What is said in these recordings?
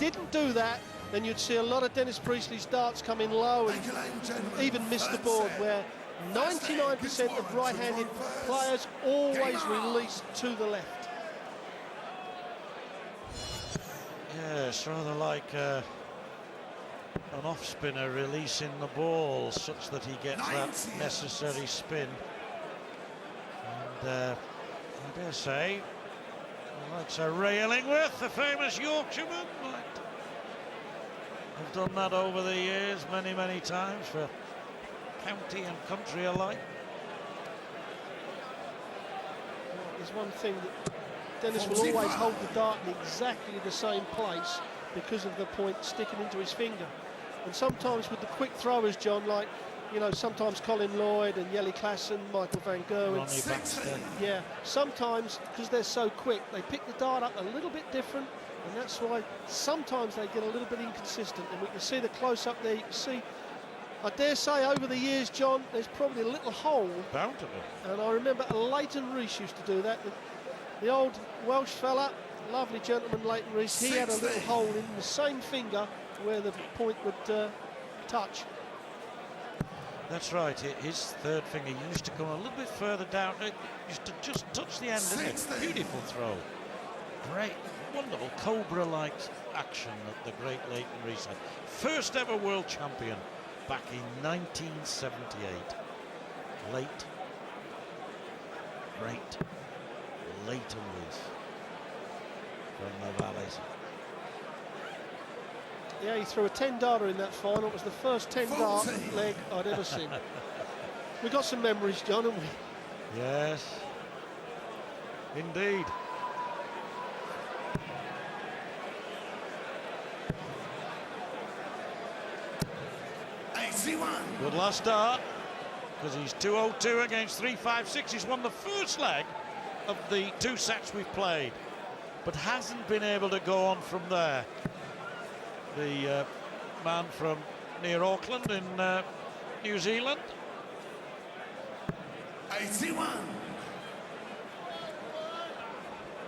didn't do that, then you'd see a lot of Dennis Priestley's darts come in low and even miss the board, where 99% of right-handed players always release to the left. Yes, rather like an off-spinner releasing the ball such that he gets that necessary spin. And I dare say, like Sir Ray Illingworth, the famous Yorkshireman, might have done that over the years many, many times for county and country alike. Well, there's one thing that Dennis will always hold the dart in exactly the same place because of the point sticking into his finger. And sometimes with the quick throwers, John, like, you know, sometimes Colin Lloyd and Yelly Klassen, Michael van Gerwen. Yeah, sometimes, because they're so quick, they pick the dart up a little bit different, and that's why sometimes they get a little bit inconsistent. And we can see the close-up there. You can see, I dare say, over the years, John, there's probably a little hole. Bound to be. And I remember Leighton Rees used to do that. The old Welsh fella, lovely gentleman Leighton Rees, he had a little hole in the same finger where the point would touch. That's right, his third finger used to come a little bit further down. It used to just touch the end, didn't it? Beautiful throw. Great, wonderful Cobra-like action that the great Leighton Rees had. First ever world champion back in 1978. Great Leighton Rees from the Valleys. Yeah, he threw a 10-darter in that final. It was the first 10-dart leg I'd ever seen. We've got some memories, John, haven't we? Yes, indeed. Good last start, because he's 2-0-2 against 3-5-6. He's won the first leg of the 2 sets we've played, but hasn't been able to go on from there. The man from near Auckland in New Zealand. 81.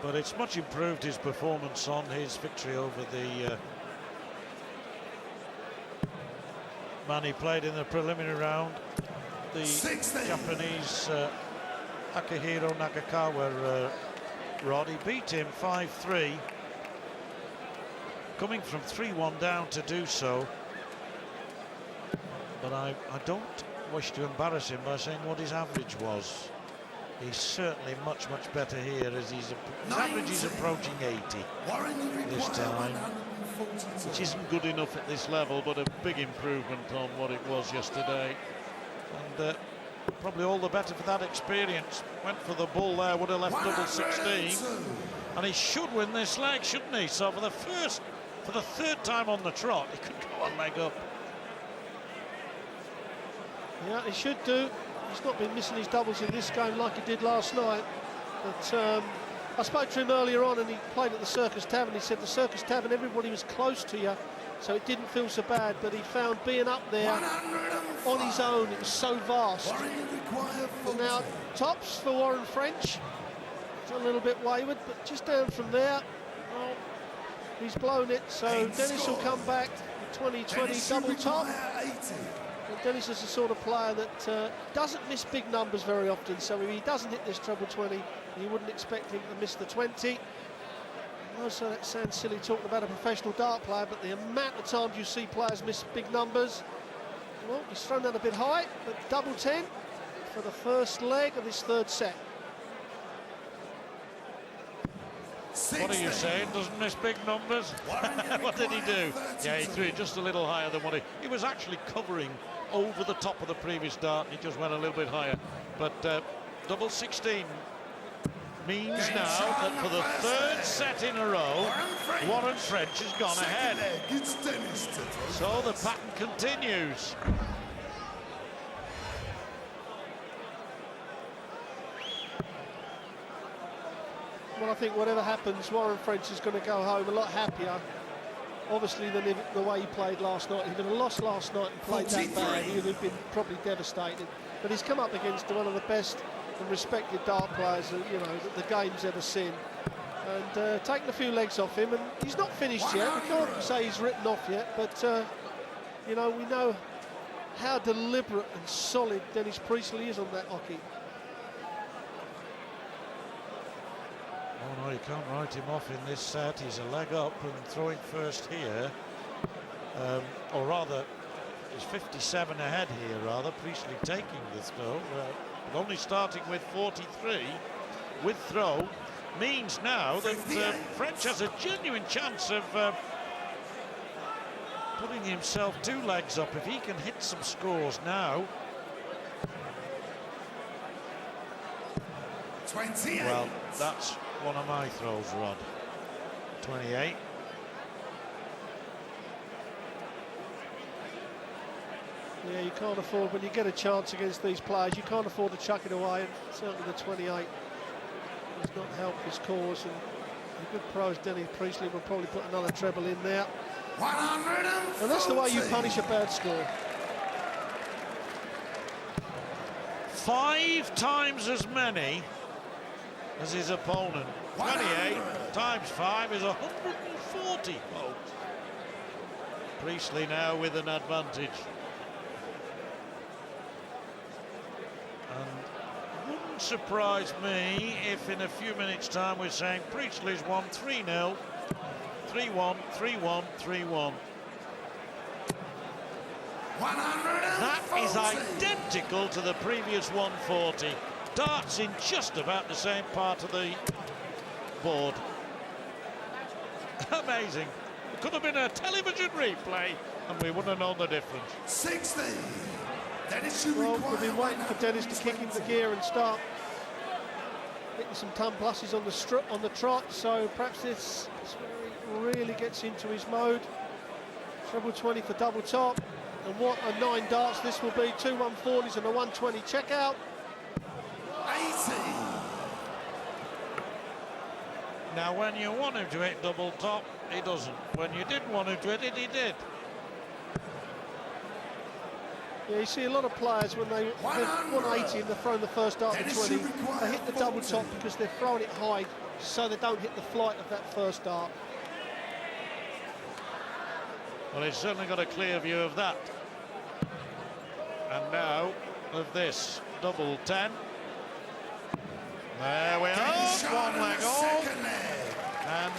But it's much improved his performance on his victory over the man he played in the preliminary round, the 16. Japanese Akihiro Nakakawa Rod. He beat him 5-3, coming from 3-1 down to do so. But I don't wish to embarrass him by saying what his average was. He's certainly much better here, as his average is approaching 80 this time, which isn't good enough at this level, but a big improvement on what it was yesterday. And probably all the better for that experience. Went for the bull there, would have left double 16, and he should win this leg, shouldn't he? So for the third time on the trot, he could go one leg up. Yeah, he should do. He's not been missing his doubles in this game like he did last night. But I spoke to him earlier on, and he played at the Circus Tavern. He said the Circus Tavern, everybody was close to you, so it didn't feel so bad. But he found being up there on his own, it was so vast. Well, now, tops for Warren French. It's a little bit wayward, but just down from there, well, he's blown it. So Dennis will come back 2020 double top. Dennis is the sort of player that doesn't miss big numbers very often, so if he doesn't hit this treble 20, you wouldn't expect him to miss the 20. Also, that sounds silly talking about a professional dart player, but the amount of times you see players miss big numbers, well, he's thrown that a bit high, but double 10 for the first leg of this third set. What are you saying? Doesn't miss big numbers? What did he do? Yeah, he threw it just a little higher than what he was actually covering over the top of the previous dart, and he just went a little bit higher. But double 16 means now that for the third set in a row, Warren French has gone ahead. So the pattern continues. Well, I think whatever happens, Warren French is going to go home a lot happier, obviously, than the way he played last night. If he'd have lost last night and played that bad, he would have been probably devastated. But he's come up against one of the best and respected dart players that, you know, that the game's ever seen. and taken a few legs off him, and he's not finished yet. We can't say he's written off yet, but you know, we know how deliberate and solid Dennis Priestley is on that hockey. Oh no, you can't write him off in this set. He's a leg up and throwing first here, or rather, he's 57 ahead here. Rather, Priestley taking the throw, but only starting with 43 with throw means now that French has a genuine chance of putting himself 2 legs up if he can hit some scores now. 28. Well, that's one of my throws, Rod. 28. Yeah, you can't afford, when you get a chance against these players, you can't afford to chuck it away, and certainly the 28 does not help his cause, and the good pros, Dennis Priestley, will probably put another treble in there. 140. And that's the way you punish a bad score. 5 times as many as his opponent. 28 times 5 is 140, folks. Priestley now with an advantage. And wouldn't surprise me if in a few minutes' time we're saying Priestley's won 3-0, 3-1, 3-1, 3-1. That is identical to the previous 140. Darts in just about the same part of the board. Amazing. It could have been a television replay and we wouldn't have known the difference. 60. Well, we've been waiting for Dennis to kick into gear and start hitting some ton pluses on the trot, so perhaps this is where he really gets into his mode. Treble 20 for double top, and what a 9 darts this will be. 2 140s and a 120 checkout. 80. Now, when you want him to hit double top, he doesn't. When you didn't want him to hit it, he did. Yeah, you see a lot of players when they hit 180 and they're throwing the first dart to 20, they hit the double top because they're throwing it high so they don't hit the flight of that first dart. Well, he's certainly got a clear view of that. And now of this double 10. There we are, one leg off. And